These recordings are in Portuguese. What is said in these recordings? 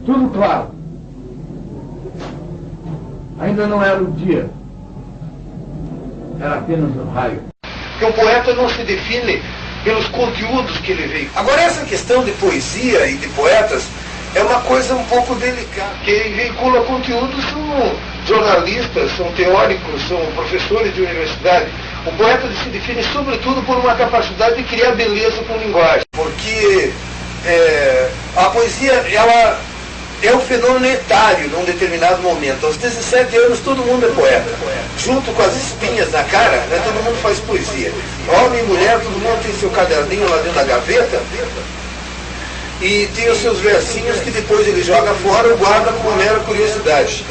Tudo claro. Ainda não era o dia. Era apenas o raio. Que um poeta não se define pelos conteúdos que ele veicula. Agora, essa questão de poesia e de poetas é uma coisa um pouco delicada. Quem veicula conteúdos são jornalistas, são teóricos, são professores de universidade. O poeta se define sobretudo por uma capacidade de criar beleza com linguagem. Porque a poesia, ela é um fenômeno etário num determinado momento. Aos 17 anos todo mundo é poeta. Junto com as espinhas na cara, né, todo mundo faz poesia. Homem e mulher, todo mundo tem seu caderninho lá dentro da gaveta e tem os seus versinhos que depois ele joga fora ou guarda como mera curiosidade.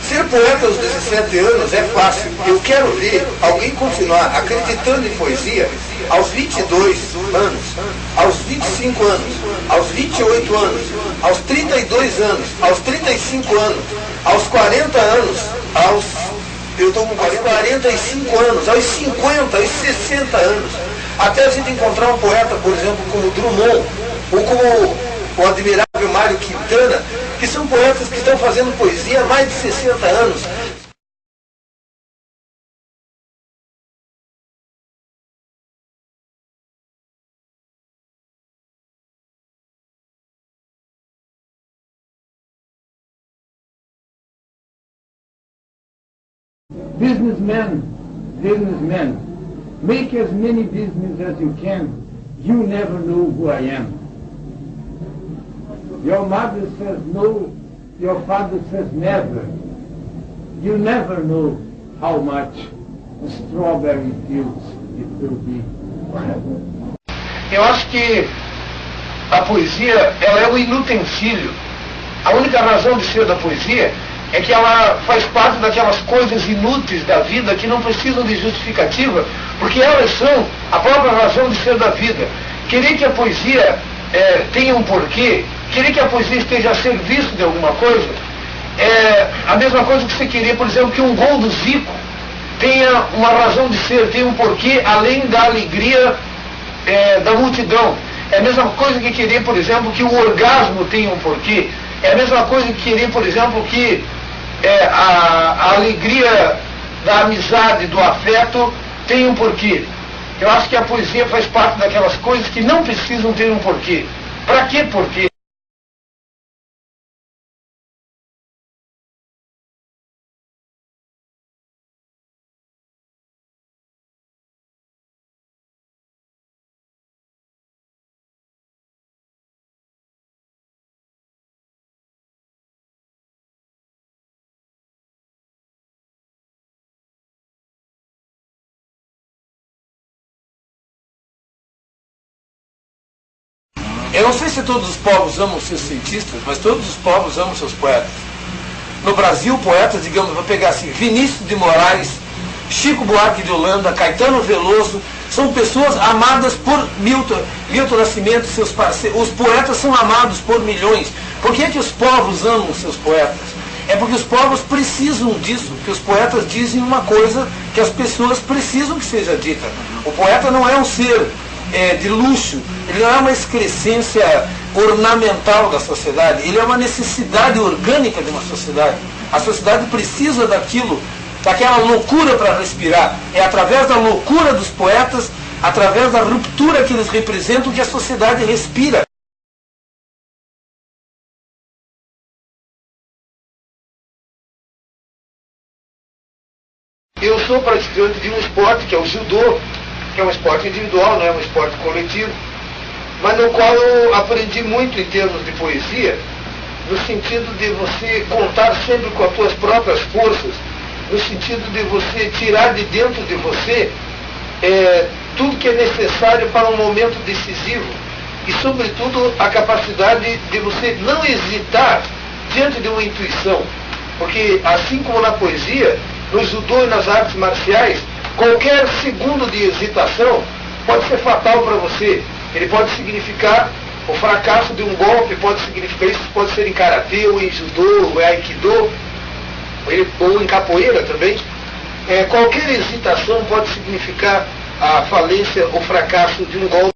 Ser poeta aos 17 anos é fácil. Eu quero ver alguém continuar acreditando em poesia aos 22 anos, aos 25 anos, aos 28 anos, aos 32 anos, aos 35 anos, aos 40 anos, eu estou com 45 anos, aos 50, aos 60 anos. Até a gente encontrar um poeta, por exemplo, como Drummond, ou como o admirável Mário Quintana, que são poetas que estão fazendo poesia há mais de 60 anos. Businessmen, make as many business as you can. You never know who I am. Your mother says no, your father says never. You never know how much strawberry fields it will be forever. Eu acho que a poesia, ela é o inutensílio. A única razão de ser da poesia é que ela faz parte daquelas coisas inúteis da vida que não precisam de justificativa, porque elas são a própria razão de ser da vida. Querer que a poesia tenha um porquê, querer que a poesia esteja a serviço de alguma coisa, é a mesma coisa que você querer, por exemplo, que um gol do Zico tenha uma razão de ser, tenha um porquê além da alegria da multidão. É a mesma coisa que querer, por exemplo, que o orgasmo tenha um porquê. É a mesma coisa que querer, por exemplo, que a alegria da amizade, do afeto, tenha um porquê. Eu acho que a poesia faz parte daquelas coisas que não precisam ter um porquê. Para que porquê? Eu não sei se todos os povos amam seus cientistas, mas todos os povos amam seus poetas. No Brasil, poetas, digamos, vou pegar assim, Vinícius de Moraes, Chico Buarque de Holanda, Caetano Veloso, são pessoas amadas por Milton Nascimento, seus parceiros. Os poetas são amados por milhões. Por que que os povos amam seus poetas? É porque os povos precisam disso, que os poetas dizem uma coisa que as pessoas precisam que seja dita. O poeta não é um ser de luxo, ele não é uma excrescência ornamental da sociedade, ele é uma necessidade orgânica de uma sociedade. A sociedade precisa daquilo, daquela loucura para respirar. É através da loucura dos poetas, através da ruptura que eles representam, que a sociedade respira. Eu sou praticante de um esporte que é o judô, que é um esporte individual, não é um esporte coletivo, mas no qual eu aprendi muito em termos de poesia, no sentido de você contar sempre com as suas próprias forças, no sentido de você tirar de dentro de você tudo que é necessário para um momento decisivo e, sobretudo, a capacidade de você não hesitar diante de uma intuição, porque assim como na poesia, no judô e nas artes marciais, qualquer segundo de hesitação pode ser fatal para você. Ele pode significar o fracasso de um golpe, pode significar isso, pode ser em karatê, ou em judô, ou em aikido, ou em capoeira também. Qualquer hesitação pode significar a falência, o fracasso de um golpe.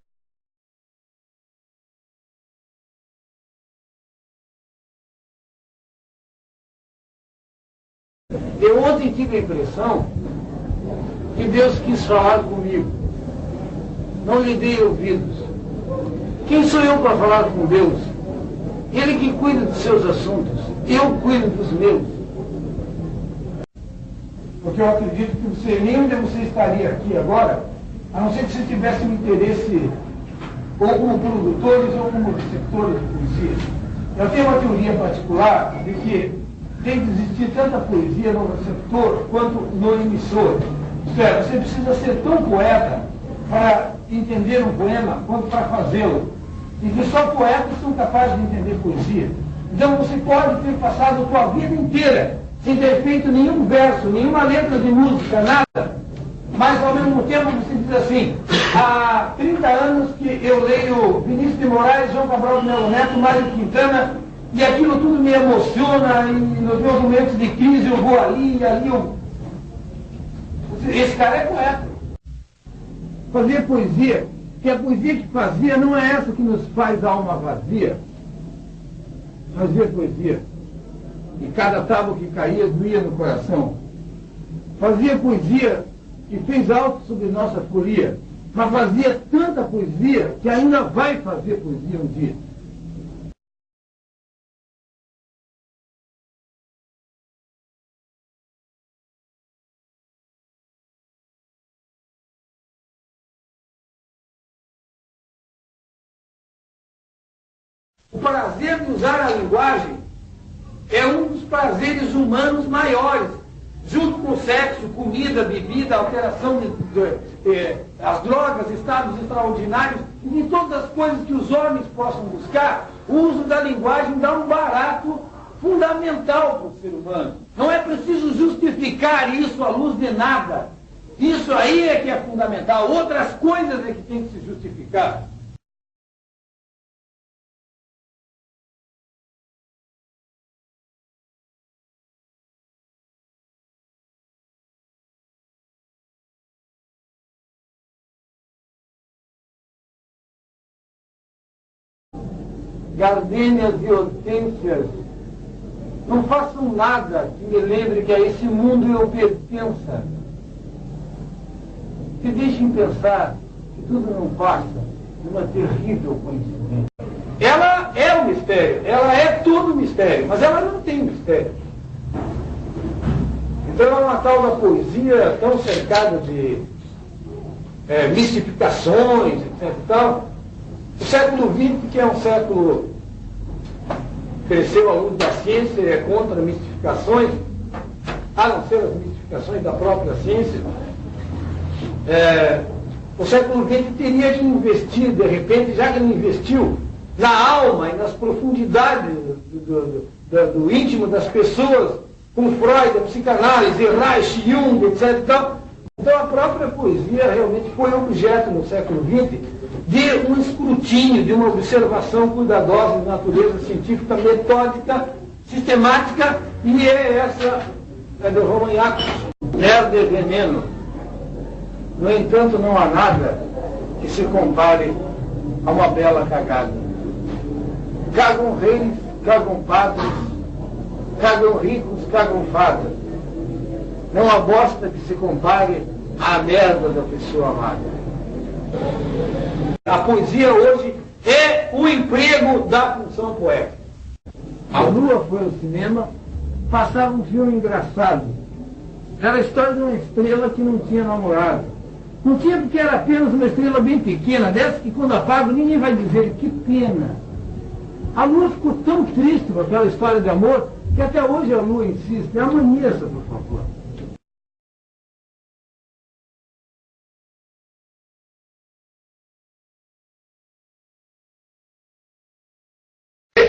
Eu ontem tive a impressão que Deus quis falar comigo. Não lhe dei ouvidos. Quem sou eu para falar com Deus? Ele que cuida dos seus assuntos. Eu cuido dos meus. Porque eu acredito que você, nem onde você estaria aqui agora, a não ser que você tivesse um interesse ou como produtores ou como receptores de poesia. Eu tenho uma teoria particular de que tem que existir tanta poesia no receptor quanto no emissor. Isto é, você precisa ser tão poeta para entender um poema quanto para fazê-lo. E que só poetas são capazes de entender poesia. Então você pode ter passado a sua vida inteira sem ter feito nenhum verso, nenhuma letra de música, nada. Mas ao mesmo tempo você diz assim, há 30 anos que eu leio Vinícius de Moraes, João Cabral de Melo Neto, Mário Quintana, e aquilo tudo me emociona, e nos meus momentos de crise eu vou ali, e ali eu... Esse cara é poeta. Fazer poesia, que a poesia que fazia não é essa que nos faz a alma vazia. Fazia poesia, e cada tábua que caía doía no coração. Fazia poesia que fez alto sobre nossa folia, mas fazia tanta poesia que ainda vai fazer poesia um dia. O prazer de usar a linguagem é um dos prazeres humanos maiores, junto com sexo, comida, bebida, alteração as drogas, estados extraordinários, e de todas as coisas que os homens possam buscar, o uso da linguagem dá um barato fundamental para o ser humano. Não é preciso justificar isso à luz de nada. Isso aí é que é fundamental. Outras coisas é que tem que se justificar. Gardênias e hortênsias, não façam nada que me lembre que a esse mundo eu pertença. Se deixem pensar que tudo não passa de uma terrível coincidência. Ela é o mistério, ela é todo mistério, mas ela não tem mistério. Então é uma tal da poesia tão cercada de mistificações, etc. e tal. O século XX, que é um século que cresceu à luz da ciência, é contra mistificações, a não ser as mistificações da própria ciência. O século XX teria que investir, de repente, já que não investiu, na alma e nas profundidades do íntimo das pessoas, com Freud, a psicanálise, Reich, Jung, etc. e tal. Então a própria poesia realmente foi objeto no século XX de um escrutínio, de uma observação cuidadosa de natureza científica, metódica, sistemática, e essa é do Roman Jacobson, Nerder Veneno. No entanto, não há nada que se compare a uma bela cagada. Cagam reis, cagam padres, cagam ricos, cagam fadas. Não há bosta que se compare à merda da pessoa amada. A poesia hoje é o emprego da função poética. A Lua foi ao cinema, passava um filme engraçado. Era a história de uma estrela que não tinha namorado. Não tinha porque era apenas uma estrela bem pequena, dessa que quando apaga ninguém vai dizer que pena. A Lua ficou tão triste com aquela história de amor que até hoje a Lua insiste. Amanheça, por favor.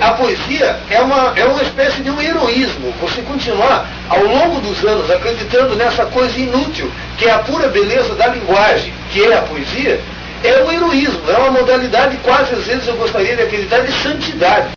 A poesia é uma espécie de um heroísmo. Você continuar ao longo dos anos acreditando nessa coisa inútil, que é a pura beleza da linguagem, que é a poesia, é um heroísmo, é uma modalidade quase, às vezes eu gostaria de acreditar, de santidade.